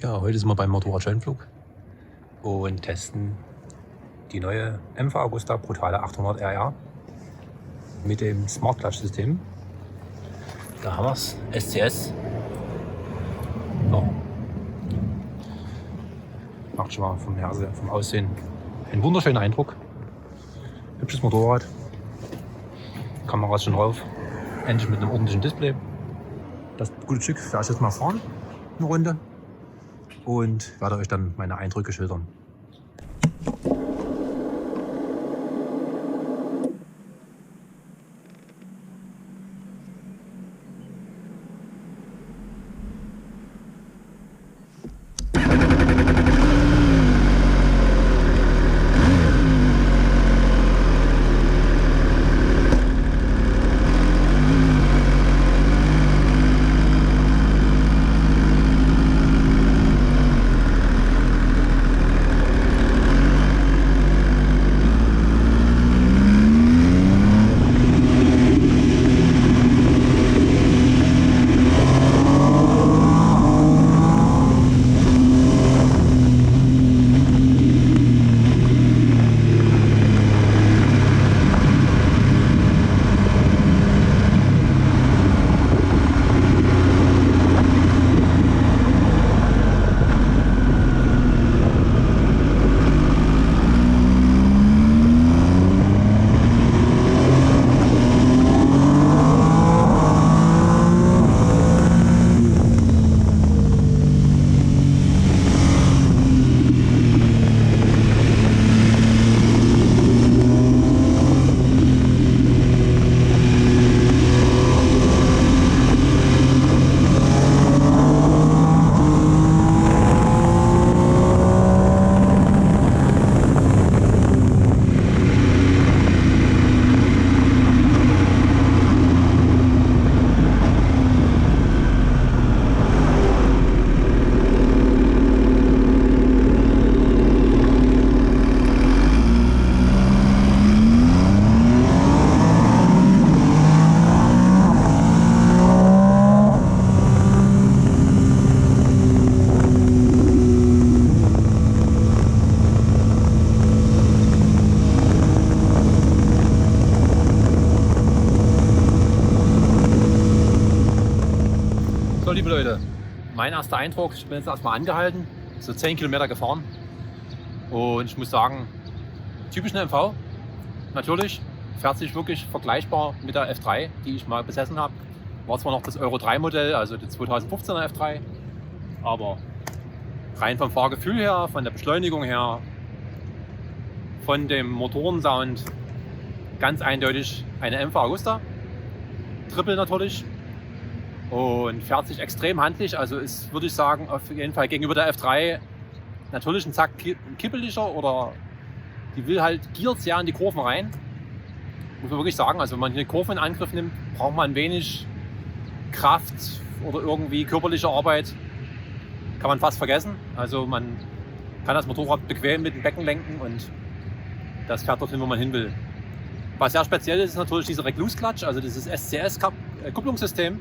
Ja, heute sind wir beim Motorrad-Schönflug und testen die neue MV Agusta Brutale 800 RR mit dem Smart Clutch System. Da haben wir es, SCS. Ja. Macht schon mal vom Aussehen einen wunderschönen Eindruck. Hübsches Motorrad. Kamera ist schon drauf. Endlich mit einem ordentlichen Display. Das gute Stück werde ich jetzt mal fahren, eine Runde. Und werde euch dann meine Eindrücke schildern. So, liebe Leute, mein erster Eindruck, ich bin jetzt erstmal angehalten, so 10 Kilometer gefahren und ich muss sagen, typisch eine MV, natürlich, fährt sich wirklich vergleichbar mit der F3, die ich mal besessen habe. War zwar noch das Euro 3 Modell, also die 2015er F3, aber rein vom Fahrgefühl her, von der Beschleunigung her, von dem Motorensound ganz eindeutig eine MV Agusta, Triple natürlich. Und fährt sich extrem handlich, also ist, würde ich sagen, auf jeden Fall gegenüber der F3 natürlich ein Zack kippeliger oder die will halt, giert sehr in die Kurven rein. Muss man wirklich sagen, also wenn man hier eine Kurve in Angriff nimmt, braucht man ein wenig Kraft oder irgendwie körperliche Arbeit, kann man fast vergessen. Also man kann das Motorrad bequem mit dem Becken lenken und das fährt dorthin, wo man hin will. Was sehr speziell ist, ist natürlich dieser Recluse Clutch, also dieses SCS-Kupplungssystem.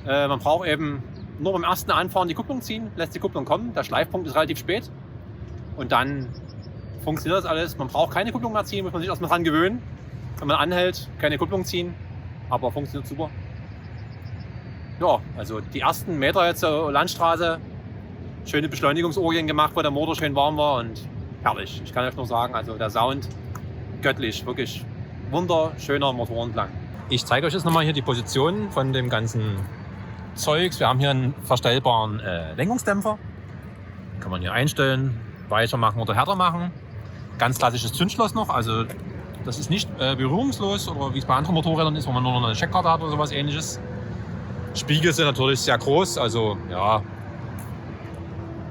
Man braucht eben nur beim ersten Anfahren die Kupplung ziehen, lässt die Kupplung kommen. Der Schleifpunkt ist relativ spät und dann funktioniert das alles. Man braucht keine Kupplung mehr ziehen, muss man sich erstmal dran gewöhnen. Wenn man anhält, keine Kupplung ziehen, aber funktioniert super. Ja, also die ersten Meter jetzt zur Landstraße, schöne Beschleunigungsorgien gemacht, wo der Motor schön warm war und herrlich. Ich kann euch nur sagen, also der Sound göttlich, wirklich wunderschöner Motorenklang. Ich zeige euch jetzt nochmal hier die Position von dem ganzen Zeugs. Wir haben hier einen verstellbaren Lenkungsdämpfer. Kann man hier einstellen, weicher machen oder härter machen. Ganz klassisches Zündschloss noch, also das ist nicht berührungslos oder wie es bei anderen Motorrädern ist, wo man nur noch eine Checkkarte hat oder sowas ähnliches. Spiegel sind natürlich sehr groß, also ja,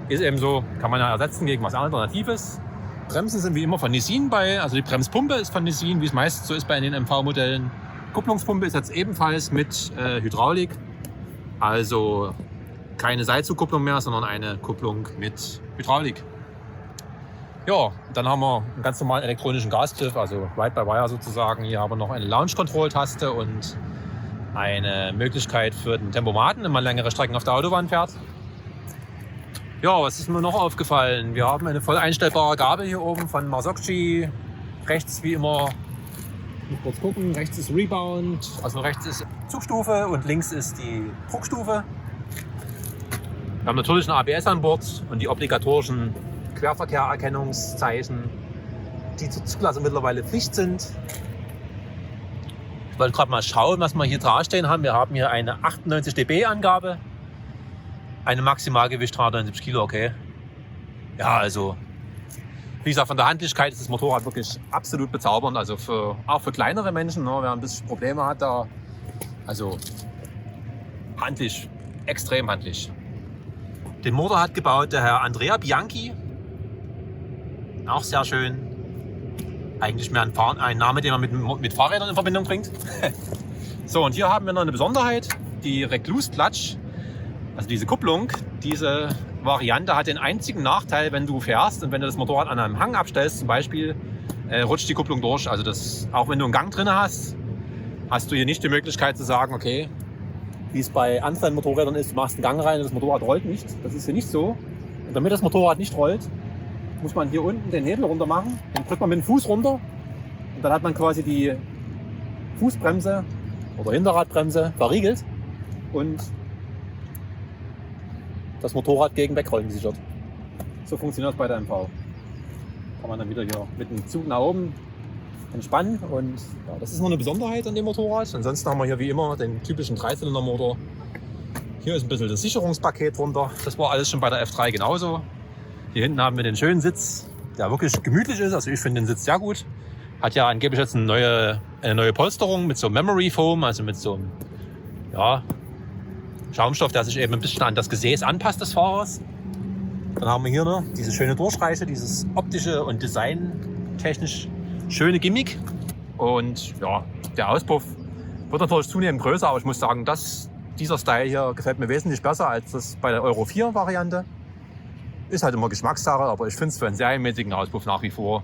ist eben so, kann man ja ersetzen gegen was Alternatives. Bremsen sind wie immer von Nissin bei, also die Bremspumpe ist von Nissin, wie es meist so ist bei den MV-Modellen. Kupplungspumpe ist jetzt ebenfalls mit Hydraulik, also keine Seilzugkupplung mehr, sondern eine Kupplung mit Hydraulik. Ja, dann haben wir einen ganz normalen elektronischen Gasgriff, also Ride-by-Wire sozusagen. Hier haben wir noch eine Launch-Control-Taste und eine Möglichkeit für den Tempomaten, wenn man längere Strecken auf der Autobahn fährt. Ja, was ist mir noch aufgefallen? Wir haben eine voll einstellbare Gabel hier oben von Marzocchi. Rechts wie immer, ich muss kurz gucken, rechts ist Rebound, also rechts ist Zugstufe und links ist die Druckstufe. Wir haben natürlich ein ABS an Bord und die obligatorischen Querverkehrerkennungszeichen, die zur Zulassung mittlerweile Pflicht sind. Ich wollte gerade mal schauen, was wir hier dastehen haben. Wir haben hier eine 98 dB Angabe, eine Maximalgewicht 370 Kilo, okay. Ja, also wie gesagt, von der Handlichkeit ist das Motorrad wirklich absolut bezaubernd. Also auch für kleinere Menschen, ne, wer ein bisschen Probleme hat da. Also handlich, extrem handlich. Den Motor hat gebaut der Herr Andrea Bianchi. Auch sehr schön. Eigentlich mehr ein Name, den man mit Fahrrädern in Verbindung bringt. So, und hier haben wir noch eine Besonderheit. Die Recluse Clutch, also diese Kupplung, diese Variante hat den einzigen Nachteil, wenn du fährst und wenn du das Motorrad an einem Hang abstellst, zum Beispiel, rutscht die Kupplung durch. Also auch wenn du einen Gang drin hast, hast du hier nicht die Möglichkeit zu sagen, okay, wie es bei anderen Motorrädern ist, du machst einen Gang rein und das Motorrad rollt nicht. Das ist hier nicht so. Und damit das Motorrad nicht rollt, muss man hier unten den Hebel runter machen. Dann drückt man mit dem Fuß runter und dann hat man quasi die Fußbremse oder Hinterradbremse verriegelt und das Motorrad gegen Wegrollen gesichert. So funktioniert das bei der MV. Kann man dann wieder hier mit dem Zug nach oben entspannen und ja, das ist noch eine Besonderheit an dem Motorrad. Ansonsten haben wir hier wie immer den typischen Dreizylindermotor. Hier ist ein bisschen das Sicherungspaket drunter. Das war alles schon bei der F3 genauso. Hier hinten haben wir den schönen Sitz, der wirklich gemütlich ist. Also ich finde den Sitz sehr gut. Hat ja angeblich jetzt eine neue Polsterung mit so Memory Foam, also mit so einem Schaumstoff, der sich eben ein bisschen an das Gesäß anpasst des Fahrers. Dann haben wir hier noch diese schöne Durchreiche, dieses optische und designtechnisch schöne Gimmick. Und ja, der Auspuff wird natürlich zunehmend größer, aber ich muss sagen, dieser Style hier gefällt mir wesentlich besser als das bei der Euro 4 Variante. Ist halt immer Geschmackssache, aber ich finde es für einen serienmäßigen Auspuff nach wie vor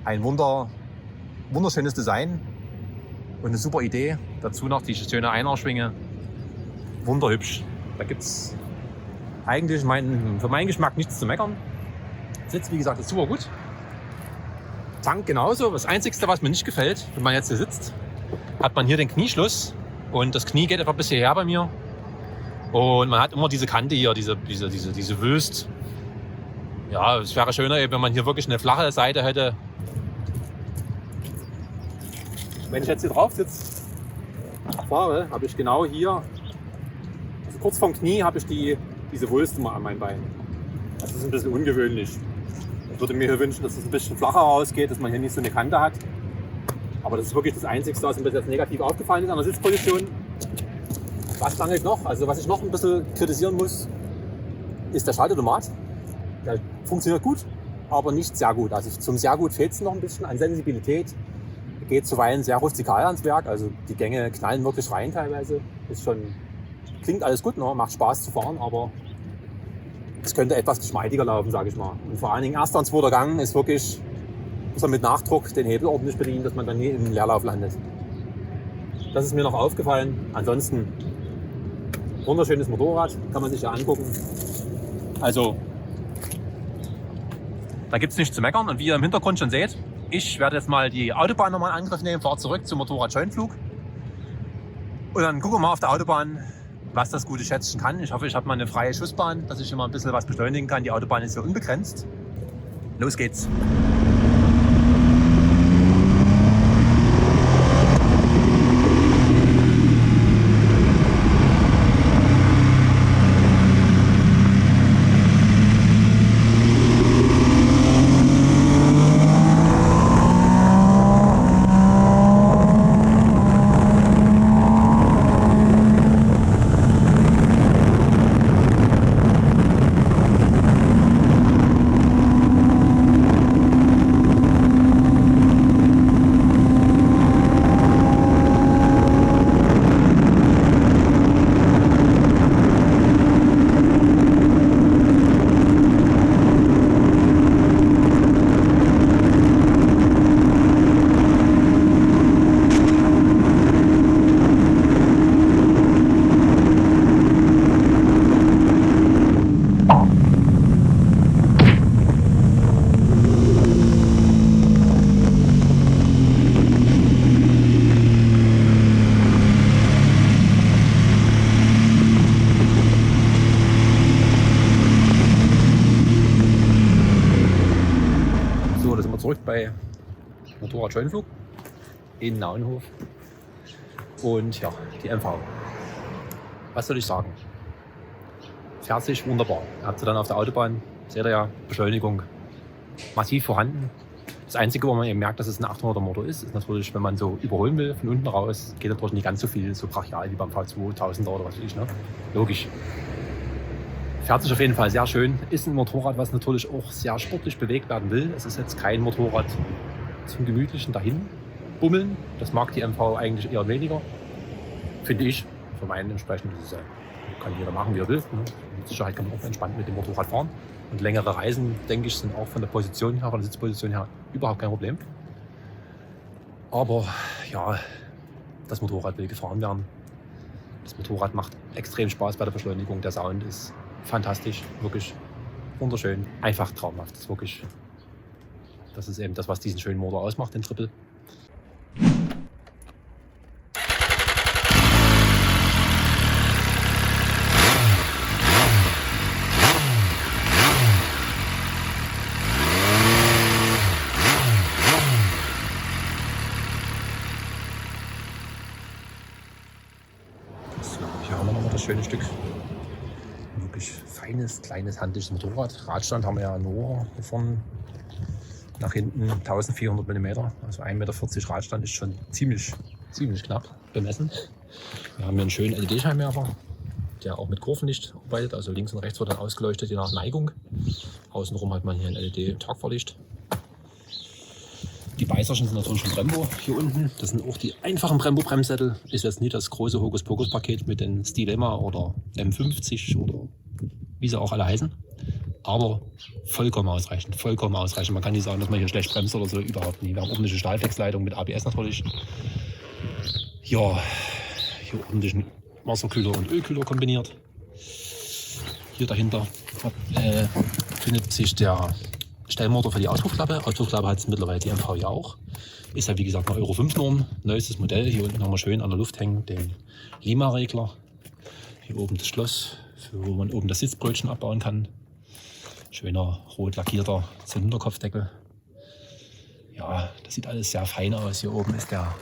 ein wunderschönes Design und eine super Idee. Dazu noch die schöne Einarschwinge. Wunderhübsch. Da gibt es eigentlich für meinen Geschmack nichts zu meckern. Sitz, wie gesagt, ist super gut. Tank genauso. Das Einzige, was mir nicht gefällt, wenn man jetzt hier sitzt, hat man hier den Knieschluss. Und das Knie geht etwa bis hierher bei mir. Und man hat immer diese Kante hier, diese Wülst. Ja, es wäre schöner, wenn man hier wirklich eine flache Seite hätte. Wenn ich jetzt hier drauf sitze, fahre, habe ich genau hier, also kurz vorm Knie, habe ich diese Wülste mal an meinem Bein. Das ist ein bisschen ungewöhnlich. Ich würde mir hier wünschen, dass es ein bisschen flacher rausgeht, dass man hier nicht so eine Kante hat. Aber das ist wirklich das Einzige, was mir bis jetzt negativ aufgefallen ist an der Sitzposition. Was mangelt noch? Also was ich noch ein bisschen kritisieren muss, ist der Schaltautomat. Der funktioniert gut, aber nicht sehr gut. Also zum sehr gut fehlt es noch ein bisschen an Sensibilität. Geht zuweilen sehr rustikal ans Werk. Also die Gänge knallen wirklich rein teilweise. Klingt alles gut, ne? Macht Spaß zu fahren, aber es könnte etwas geschmeidiger laufen, sage ich mal. Und vor allen Dingen erster und zweiter Gang ist wirklich, muss man mit Nachdruck den Hebel ordentlich bedienen, dass man dann nie im Leerlauf landet. Das ist mir noch aufgefallen. Ansonsten wunderschönes Motorrad, kann man sich ja angucken. Also da gibt es nichts zu meckern. Und wie ihr im Hintergrund schon seht, ich werde jetzt mal die Autobahn nochmal in Angriff nehmen, fahre zurück zum Motorrad-Scheunenflug. Und dann gucken wir mal auf der Autobahn, was das gute Schätzchen kann. Ich hoffe, ich habe mal eine freie Schussbahn, dass ich immer ein bisschen was beschleunigen kann. Die Autobahn ist ja unbegrenzt. Los geht's. Motorrad Scheunenflug in Naunhof. Und ja, die MV. Was soll ich sagen? Fährt sich wunderbar. Habt ihr dann auf der Autobahn, seht ihr ja, Beschleunigung massiv vorhanden. Das Einzige, wo man eben merkt, dass es ein 800er Motor ist, ist natürlich, wenn man so überholen will, von unten raus, geht natürlich nicht ganz so viel, so brachial wie beim V2 1000er oder was weiß ich. Ne? Logisch. Fährt sich auf jeden Fall sehr schön. Ist ein Motorrad, was natürlich auch sehr sportlich bewegt werden will. Es ist jetzt kein Motorrad zum gemütlichen dahin bummeln. Das mag die MV eigentlich eher weniger. Finde ich. Für meinen entsprechend. Das ist, kann jeder machen, wie er will. Ne? Mit Sicherheit kann man auch entspannt mit dem Motorrad fahren. Und längere Reisen, denke ich, sind auch von der Position her, von der Sitzposition her überhaupt kein Problem. Aber ja, das Motorrad will gefahren werden. Das Motorrad macht extrem Spaß bei der Beschleunigung. Der Sound ist fantastisch, wirklich wunderschön, einfach traumhaft. Das ist eben das, was diesen schönen Motor ausmacht, den Triple. Hier haben wir nochmal das schöne Stück. Wirklich feines, kleines, handliches Motorrad. Radstand haben wir ja nur hier vorne nach hinten 1400 mm. Also 1,40 Meter Radstand ist schon ziemlich knapp bemessen. Wir haben hier einen schönen LED-Scheinwerfer, der auch mit Kurvenlicht arbeitet. Also links und rechts wird dann ausgeleuchtet je nach Neigung. Außenrum hat man hier ein LED-Tagfahrlicht. Die Beißerchen sind natürlich von Brembo hier unten. Das sind auch die einfachen Brembo-Bremssättel. Ist jetzt nicht das große Hokuspokus-Paket mit den Stilema oder M50 oder wie sie auch alle heißen. Aber vollkommen ausreichend. Man kann nicht sagen, dass man hier schlecht bremst oder so. Überhaupt nicht. Wir haben ordentliche Stahlflexleitung mit ABS natürlich. Ja, hier ordentlichen Wasserkühler und Ölkühler kombiniert. Hier dahinter findet sich der Stellmotor für die Auspuffklappe. Auspuffklappe hat es mittlerweile die MV ja auch. Ist ja wie gesagt eine Euro 5 Norm. Neuestes Modell. Hier unten haben wir schön an der Luft hängen den Lima-Regler. Hier oben das Schloss, wo man oben das Sitzbrötchen abbauen kann. Schöner rot lackierter Zylinderkopfdeckel. Ja, das sieht alles sehr fein aus. Hier oben ist der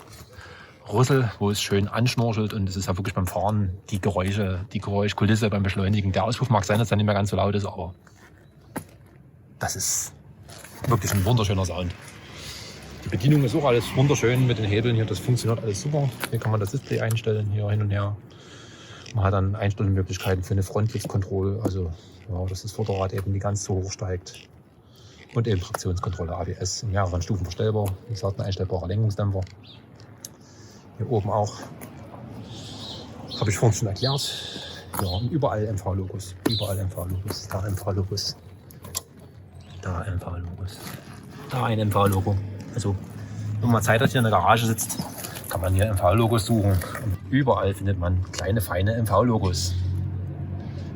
Rüssel, wo es schön anschnorchelt, und es ist ja wirklich beim Fahren die Geräuschkulisse beim Beschleunigen. Der Auspuff mag sein, dass er nicht mehr ganz so laut ist, aber das ist wirklich ein wunderschöner Sound. Die Bedienung ist auch alles wunderschön mit den Hebeln hier. Das funktioniert alles super. Hier kann man das Display einstellen, hier hin und her. Man hat dann Einstellmöglichkeiten für eine Frontlichtkontrolle. Also, ja, dass das Vorderrad eben nicht ganz so hoch steigt. Und eben Traktionskontrolle, ABS in mehreren Stufen verstellbar. Wie gesagt, ein einstellbarer Lenkungsdämpfer. Hier oben auch. Habe ich vorhin schon erklärt. Ja, und überall MV-Logos. Überall MV-Logos. Da MV-Logos. Da MV-Logos. Da ein MV-Logo. Also, wenn man Zeit hat, hier in der Garage sitzt, kann man hier MV-Logos suchen. Und überall findet man kleine, feine MV-Logos.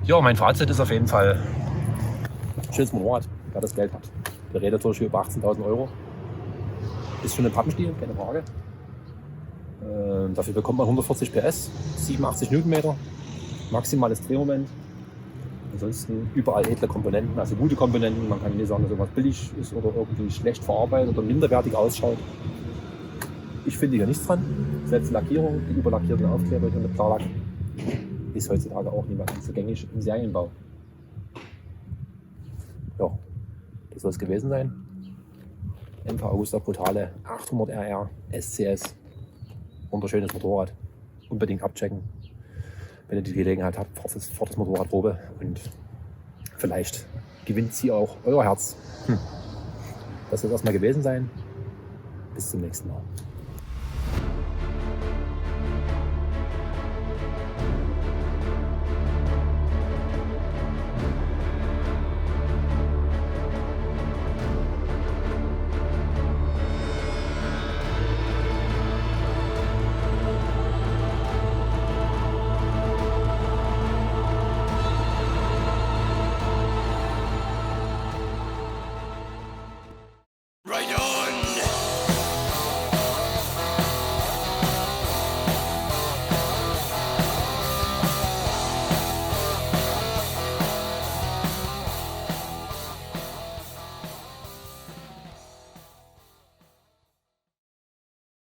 Ja, mein Fazit ist auf jeden Fall: schönes Motorrad, wer das Geld hat. Der redet natürlich über 18.000 Euro. Ist schon ein Pappenstiel, keine Frage. Dafür bekommt man 140 PS, 87 Newtonmeter, maximales Drehmoment. Ansonsten überall edle Komponenten, also gute Komponenten. Man kann nicht sagen, dass irgendwas billig ist oder irgendwie schlecht verarbeitet oder minderwertig ausschaut. Ich finde hier nichts dran. Selbst Lackierung, die überlackierten Aufkleber hier mit Klarlack, ist heutzutage auch nicht mehr ganz so gängig im Serienbau. Ja, das soll es gewesen sein. MV Agusta Brutale 800 RR SCS. Wunderschönes Motorrad. Unbedingt abchecken. Wenn ihr die Gelegenheit habt, fahrt das Motorrad Probe und vielleicht gewinnt sie auch euer Herz. Das soll es erstmal gewesen sein. Bis zum nächsten Mal.